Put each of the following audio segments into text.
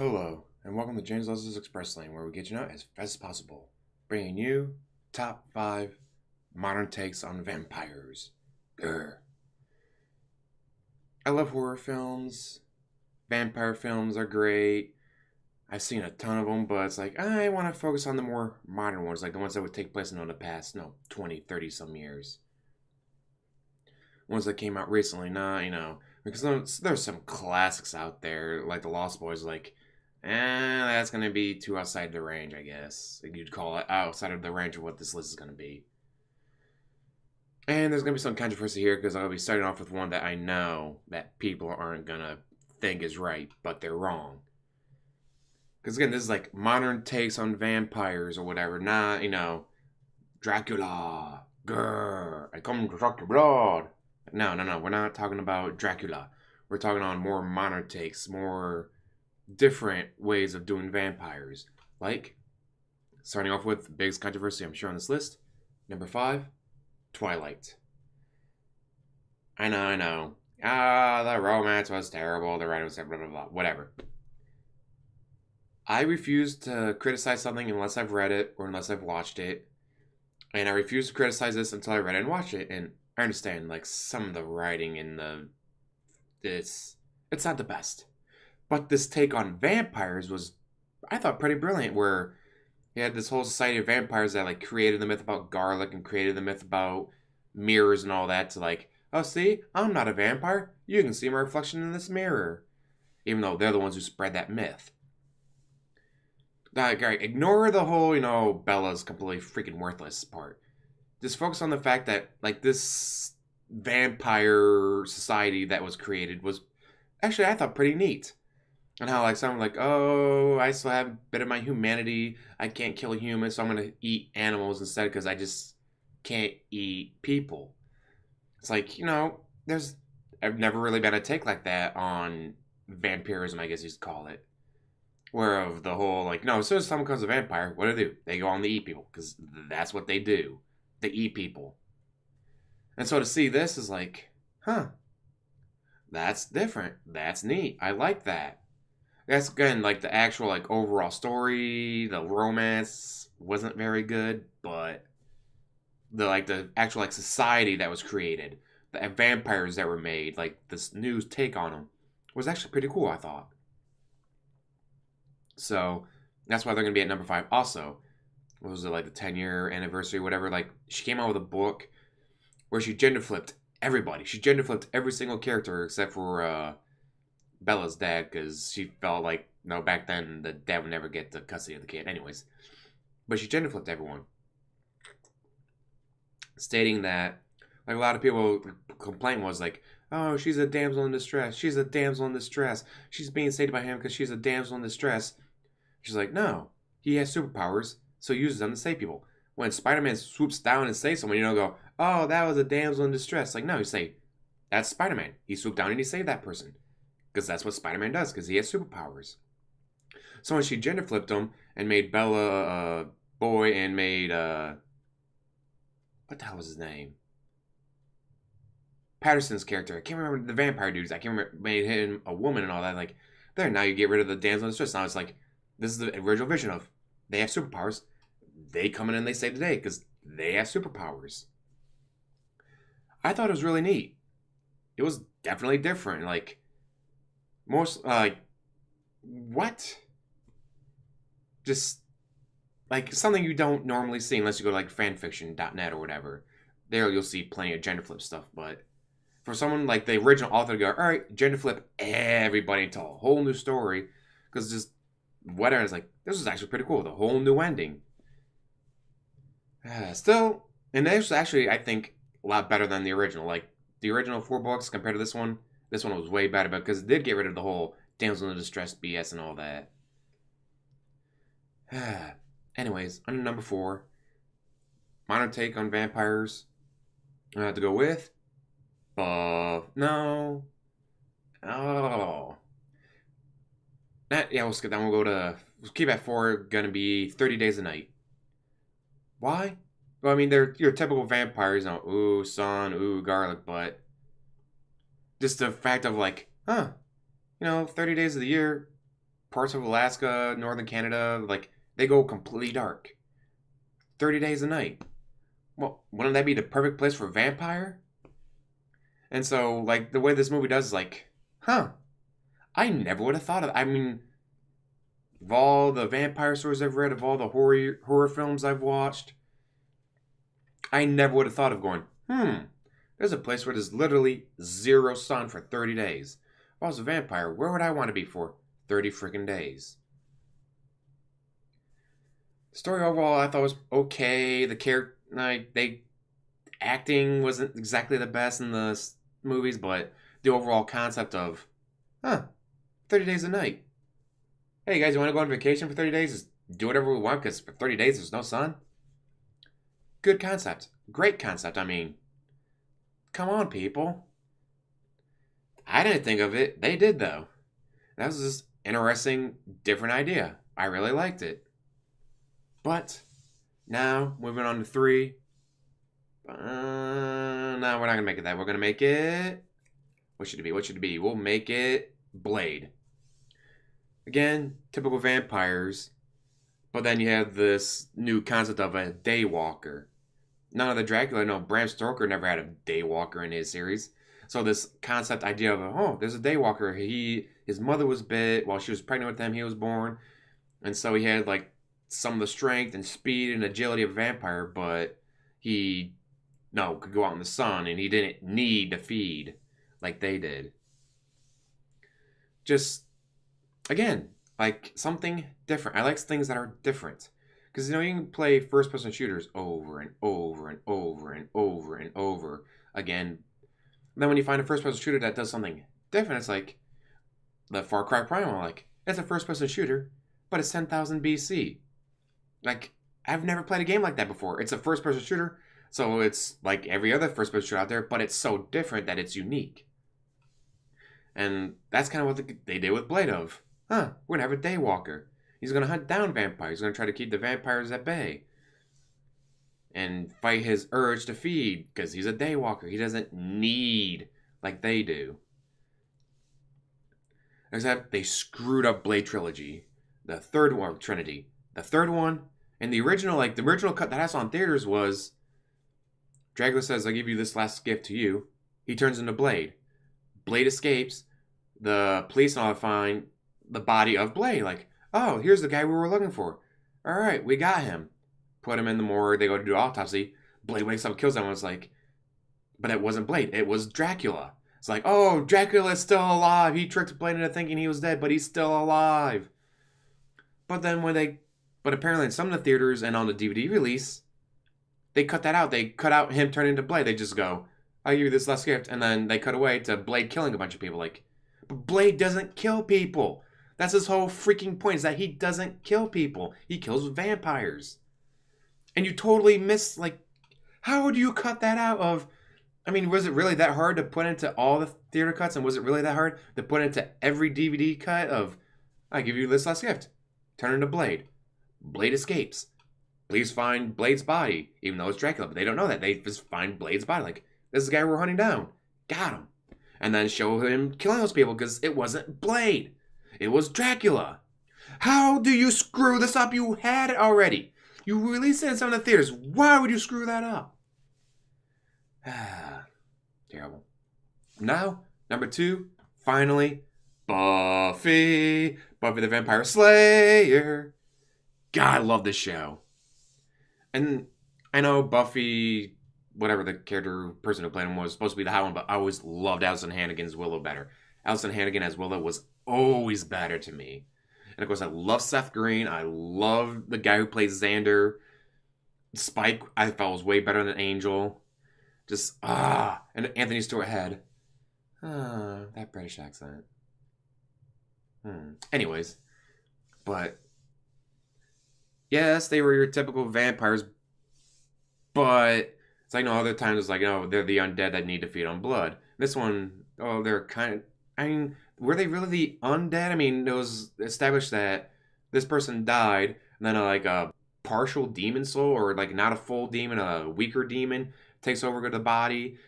Hello, and welcome to James Leslie's Express Lane, where we get you out as fast as possible, bringing you top 5 modern takes on vampires. Grr. I love horror films. Vampire films are great. I've seen a ton of them, but it's like, I want to focus on the more modern ones, like the ones that would take place in the past, 20, 30 some years. Ones that came out recently, because there's some classics out there, like The Lost Boys, like, that's gonna be too outside the range, I guess. You'd call it outside of the range of what this list is gonna be. And there's gonna be some controversy here because I'll be starting off with one that I know that people aren't gonna think is right, but they're wrong. Because again, this is like modern takes on vampires or whatever, not, Dracula. Grr, I come to suck your blood. No, we're not talking about Dracula. We're talking on more modern takes, more different ways of doing vampires. Like, starting off with the biggest controversy I'm sure on this list, number 5, Twilight. I know. The romance was terrible, the writing was blah, blah, blah, whatever. I refuse to criticize something unless I've read it or unless I've watched it. And I refuse to criticize this until I read it and watched it. And I understand, like, some of the writing in it's not the best. But this take on vampires was, I thought, pretty brilliant, where you had this whole society of vampires that, like, created the myth about garlic and created the myth about mirrors and all that to, like, oh, see, I'm not a vampire. You can see my reflection in this mirror. Even though they're the ones who spread that myth. Like, ignore the whole, Bella's completely freaking worthless part. Just focus on the fact that, like, this vampire society that was created was actually, I thought, pretty neat. And how, like, some like, oh, I still have a bit of my humanity. I can't kill a human, so I'm going to eat animals instead because I just can't eat people. It's like, I've never really been a take like that on vampirism, I guess you'd call it. Where of the whole, like, no, as soon as someone becomes a vampire, what do? They go on to eat people, because that's what they do. They eat people. And so to see this is like, huh, that's different. That's neat. I like that. That's, again, like, the actual, like, overall story, the romance wasn't very good, but the actual, like, society that was created, the vampires that were made, like, this new take on them, was actually pretty cool, I thought. So that's why they're going to be at number 5. Also, what was it, like the 10-year anniversary, whatever? Like, she came out with a book where she gender flipped everybody. She gender flipped every single character except for Bella's dad, because she felt like, back then the dad would never get the custody of the kid. Anyways, but she gender flipped everyone, stating that, like, a lot of people complaint was like, oh, she's a damsel in distress. She's a damsel in distress. She's being saved by him because she's a damsel in distress. She's like, no, he has superpowers, so he uses them to save people. When Spider-Man swoops down and saves someone, you don't go, oh, that was a damsel in distress. Like, no, you say, that's Spider-Man. He swooped down and he saved that person. Because that's what Spider-Man does, because he has superpowers. So when she gender flipped him and made Bella a boy and made, what the hell was his name? Patterson's character. I can't remember the vampire dudes. I can't remember, made him a woman and all that. Like, there, now you get rid of the damsel in distress. Now it's like, this is the original vision of they have superpowers. They come in and they save the day because they have superpowers. I thought it was really neat. It was definitely different. Like, most, what? Just, like, something you don't normally see unless you go to, like, fanfiction.net or whatever. There you'll see plenty of gender flip stuff, but for someone like the original author to go, all right, gender flip everybody into a whole new story, because just whatever, it's like, this was actually pretty cool. The whole new ending. Still, and this was actually, I think, a lot better than the original. Like, the original 4 books compared to this one was way better, because it did get rid of the whole damsel in distress BS and all that. Anyways, under number 4, modern take on vampires. I have to go with no. Oh. Yeah, we'll skip that. We'll keep at 4, gonna be 30 Days a Night. Why? Well, I mean, they're your typical vampires, ooh, sun, ooh, garlic, but just the fact of, like, 30 days of the year, parts of Alaska, northern Canada, like they go completely dark. 30 days a night. Well, wouldn't that be the perfect place for a vampire? And so, like, the way this movie does is like, huh, I never would have thought of. I mean, of all the vampire stories I've read, of all the horror films I've watched, I never would have thought of going, there's a place where there's literally zero sun for 30 days. If I was a vampire, where would I want to be for 30 freaking days? The story overall, I thought was okay. The character, like, acting wasn't exactly the best in the movies, but the overall concept of, 30 days a night. Hey guys, you want to go on vacation for 30 days? Just do whatever we want because for 30 days there's no sun. Good concept. Great concept. I mean, come on, people. I didn't think of it. They did, though. That was just interesting, different idea. I really liked it. But now, moving on to 3. No, we're not going to make it that. We're going to make it... What should it be? What should it be? We'll make it Blade. Again, typical vampires. But then you have this new concept of a daywalker. None of the Dracula, no, Bram Stoker never had a daywalker in his series. So this concept idea of, there's a daywalker. His mother was bit while she was pregnant with him. He was born. And so he had, like, some of the strength and speed and agility of a vampire, but he, could go out in the sun, and he didn't need to feed like they did. Just, again, like, something different. I like things that are different. Because, you can play first-person shooters over and over and over and over and over again. And then when you find a first-person shooter that does something different, it's like the Far Cry Primal. Like, it's a first-person shooter, but it's 10,000 BC. Like, I've never played a game like that before. It's a first-person shooter, so it's like every other first-person shooter out there, but it's so different that it's unique. And that's kind of what they did with Blade of. We're going to have a daywalker. He's going to hunt down vampires. He's going to try to keep the vampires at bay. And fight his urge to feed, because he's a daywalker. He doesn't need like they do. Except they screwed up Blade Trilogy. The third one, Trinity. The third one, and the original cut that I saw in theaters was Dracula says, I give you this last gift to you. He turns into Blade. Blade escapes. The police and all find the body of Blade. Like, here's the guy we were looking for. All right, we got him. Put him in the morgue. They go to do autopsy. Blade wakes up, kills someone. It's like, but it wasn't Blade. It was Dracula. It's like, Dracula's still alive. He tricked Blade into thinking he was dead, but he's still alive. But then but apparently in some of the theaters and on the DVD release, they cut that out. They cut out him turning into Blade. They just go, I'll give you this last gift. And then they cut away to Blade killing a bunch of people. Like, but Blade doesn't kill people. That's his whole freaking point, is that he doesn't kill people. He kills vampires. And you totally miss, like, how would you cut that out of... I mean, was it really that hard to put into all the theater cuts? And was it really that hard to put into every DVD cut of, I give you this last gift. Turn into Blade. Blade escapes. Please find Blade's body, even though it's Dracula. But they don't know that. They just find Blade's body. Like, this is the guy we're hunting down. Got him. And then show him killing those people because it wasn't Blade. It was Dracula. How do you screw this up? You had it already. You released it in some of the theaters. Why would you screw that up? Terrible. Now, number 2, finally, Buffy. Buffy the Vampire Slayer. God, I love this show. And I know Buffy, whatever the person who played him was, supposed to be the high one, but I always loved Alyson Hannigan's Willow better. Alyson Hannigan as Willow was always better to me. And of course, I love Seth Green. I love the guy who plays Xander. Spike, I thought was way better than Angel. Just, and Anthony Stewart Head. That British accent. Anyways, but yes, they were your typical vampires, but it's like, other times it's like, they're the undead that need to feed on blood. This one, they're kind of, I mean, were they really the undead? I mean, it was established that this person died, and then a partial demon soul, or like not a full demon, a weaker demon, takes over the body.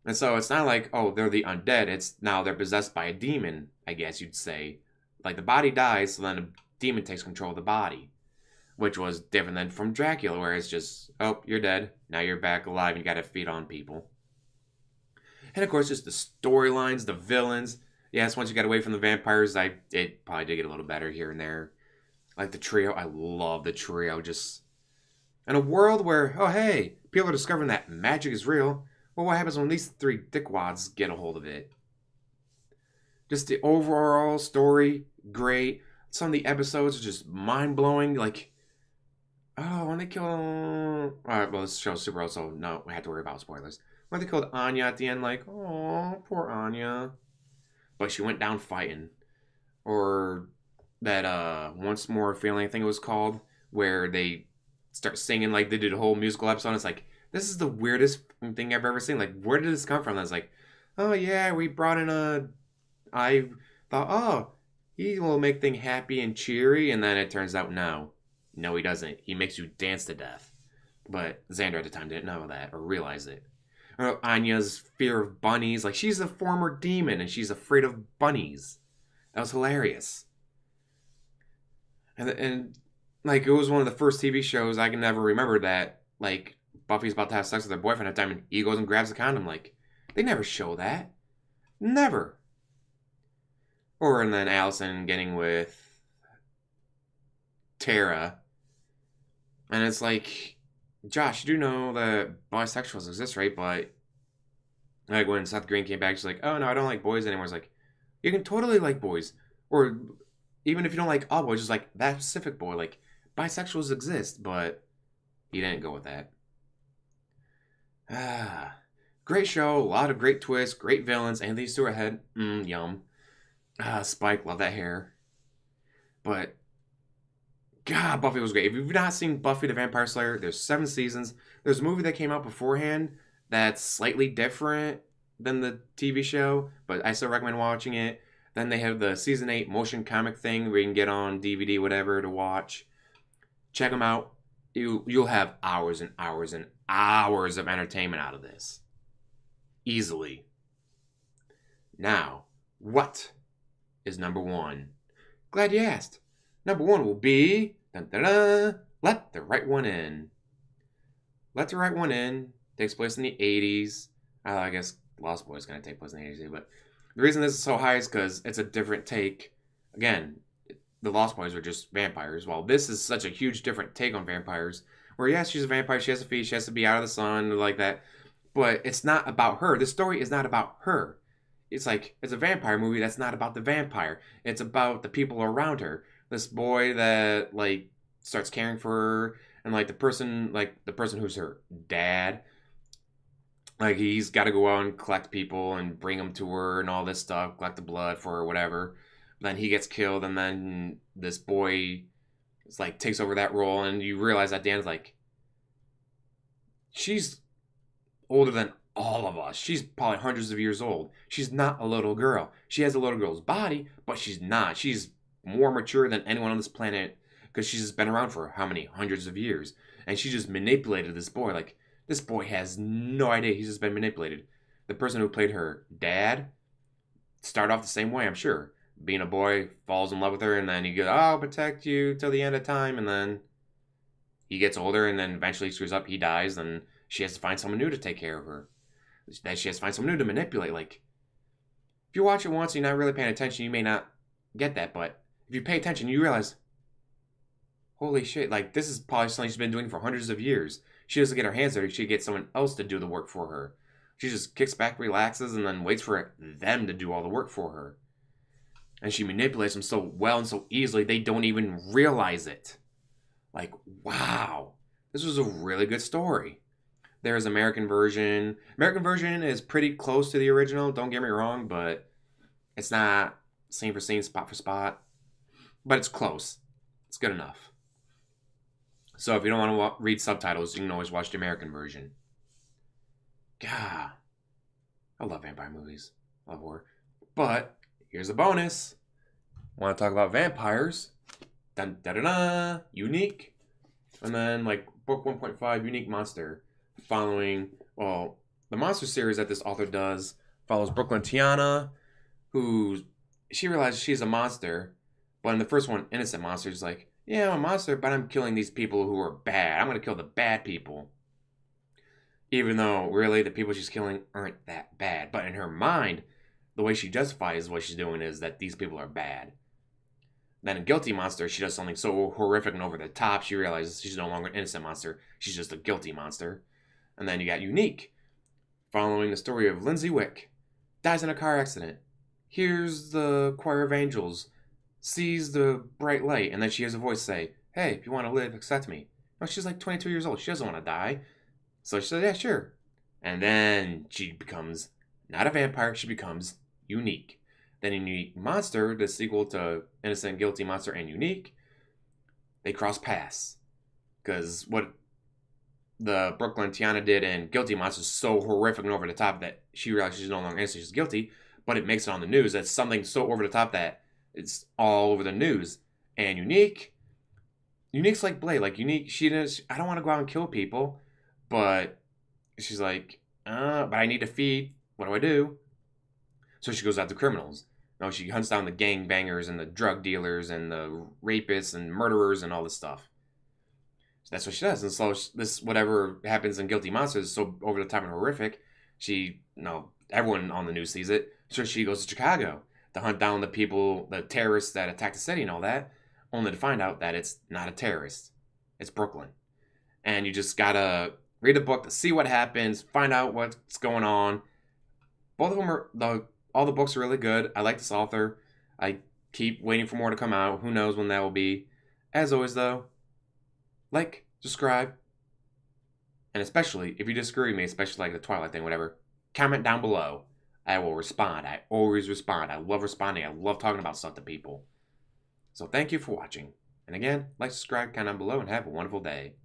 And so it's not like, they're the undead. It's now they're possessed by a demon, I guess you'd say. like the body dies, so then a demon takes control of the body, which was different than from Dracula, where it's just, oh, you're dead, now you're back alive, and you gotta feed on people. And of course, just the storylines, the villains. Yes, once you got away from the vampires, it probably did get a little better here and there. Like the trio, I love the trio. Just in a world where, oh hey, people are discovering that magic is real. Well, what happens when these three dickwads get a hold of it? Just the overall story, great. Some of the episodes are just mind blowing. Like, oh, when they kill. All right, well, this show's super old, so no, we have to worry about spoilers. When they killed Anya at the end, like, oh, poor Anya. But she went down fighting. Or that Once More Feeling, I think it was called, where they start singing like they did a whole musical episode. It's like, this is the weirdest thing I've ever seen. Like, where did this come from? I was like, oh yeah, we brought in I thought, oh, he will make things happy and cheery, and then it turns out no. No, he doesn't. He makes you dance to death. But Xander at the time didn't know that or realize it. Or Anya's fear of bunnies. Like, she's a former demon and she's afraid of bunnies. That was hilarious. And like, it was one of the first TV shows I can never remember that, like, Buffy's about to have sex with her boyfriend at the time and he goes and grabs the condom. Like, they never show that. Never. Or, and then Allison getting with Tara. And it's like, Josh, you do know that bisexuals exist, right? But like when Seth Green came back, she's like, oh no, I don't like boys anymore. It's like, you can totally like boys. Or even if you don't like all boys, just like that specific boy. Like, bisexuals exist, but he didn't go with that. Ah, great show, a lot of great twists, great villains. Anthony Stewart Head, yum. Spike, love that hair. But God, Buffy was great. If you've not seen Buffy the Vampire Slayer, there's 7 seasons. There's a movie that came out beforehand that's slightly different than the TV show, but I still recommend watching it. Then they have the season 8 motion comic thing where you can get on DVD, whatever, to watch. Check them out. You'll have hours and hours and hours of entertainment out of this. Easily. Now, what is number 1? Glad you asked. Number 1 will be Let the Right One In. Let the Right One In takes place in the 80s. I guess Lost Boys is going to take place in the 80s, but the reason this is so high is because it's a different take. Again, the Lost Boys are just vampires, while this is such a huge different take on vampires. Where yes, she's a vampire, she has to feed, she has to be out of the sun, like that. But it's not about her. The story is not about her. It's like, it's a vampire movie that's not about the vampire. It's about the people around her. This boy that like starts caring for her, and like the person who's her dad, like he's got to go out and collect people and bring them to her and all this stuff, collect the blood for her, whatever. Then he gets killed, and then this boy is like takes over that role, and you realize at the end, like, she's older than all of us. She's probably hundreds of years old. She's not a little girl. She has a little girl's body, but she's not. She's more mature than anyone on this planet because she's just been around for how many hundreds of years, and she just manipulated this boy. Like, this boy has no idea he's just been manipulated. The person who played her dad started off the same way, I'm sure. Being a boy, falls in love with her, and then he goes, oh, I'll protect you till the end of time, and then he gets older, and then eventually he screws up, he dies, and she has to find someone new to take care of her. Then she has to find someone new to manipulate. Like, if you watch it once and you're not really paying attention, you may not get that, but if you pay attention, you realize, holy shit, like, this is probably something she's been doing for hundreds of years. She doesn't get her hands dirty, she gets someone else to do the work for her. She just kicks back, relaxes, and then waits for them to do all the work for her. And she manipulates them so well and so easily, they don't even realize it. Like, wow. This was a really good story. There's American version. American version is pretty close to the original, don't get me wrong, but it's not scene for scene, spot for spot. But it's close. It's good enough. So if you don't want to read subtitles, you can always watch the American version. God. I love vampire movies. I love horror. But here's a bonus. Want to talk about vampires? Dun da da da. Unique. And then like book 1.5, Unique Monster. Following, well, the monster series that this author does follows Brooklyn Tiana, who she realizes she's a monster, But in the first one, Innocent Monster's like, yeah, I'm a monster, but I'm killing these people who are bad. I'm gonna kill the bad people. Even though really the people she's killing aren't that bad. But in her mind, the way she justifies what she's doing is that these people are bad. Then in Guilty Monster, she does something so horrific and over the top, she realizes she's no longer an innocent monster. She's just a guilty monster. And then you got Unique, following the story of Lindsay Wick. Dies in a car accident. Hears the choir of angels. Sees the bright light. And then she hears a voice say, hey, if you want to live, accept me. No, she's like 22 years old. She doesn't want to die. So she said, yeah, sure. And then she becomes not a vampire. She becomes Unique. Then in Unique Monster, the sequel to Innocent, Guilty Monster, and Unique, they cross paths. Because what the Brooklyn Tiana did in Guilty Monster is so horrific and over the top that she realizes she's no longer innocent, she's guilty, but it makes it on the news. That's something so over the top that it's all over the news. And Unique's like Blade. Like Unique, she does, I don't want to go out and kill people, but she's like, but I need to feed. What do I do? So she goes after criminals. No, she hunts down the gangbangers and the drug dealers and the rapists and murderers and all this stuff. So that's what she does. And so this whatever happens in Guilty Monsters is so over the top and horrific. Everyone on the news sees it. So she goes to Chicago to hunt down the people, the terrorists that attacked the city and all that, only to find out that it's not a terrorist. It's Brooklyn. And you just gotta read the book to see what happens, find out what's going on. Both of them all the books are really good. I like this author. I keep waiting for more to come out. Who knows when that will be. As always, though, like, subscribe, and especially if you disagree with me, especially like the Twilight thing, whatever, comment down below. I will respond. I always respond. I love responding. I love talking about stuff to people. So thank you for watching. And again, like, subscribe, comment down below, and have a wonderful day.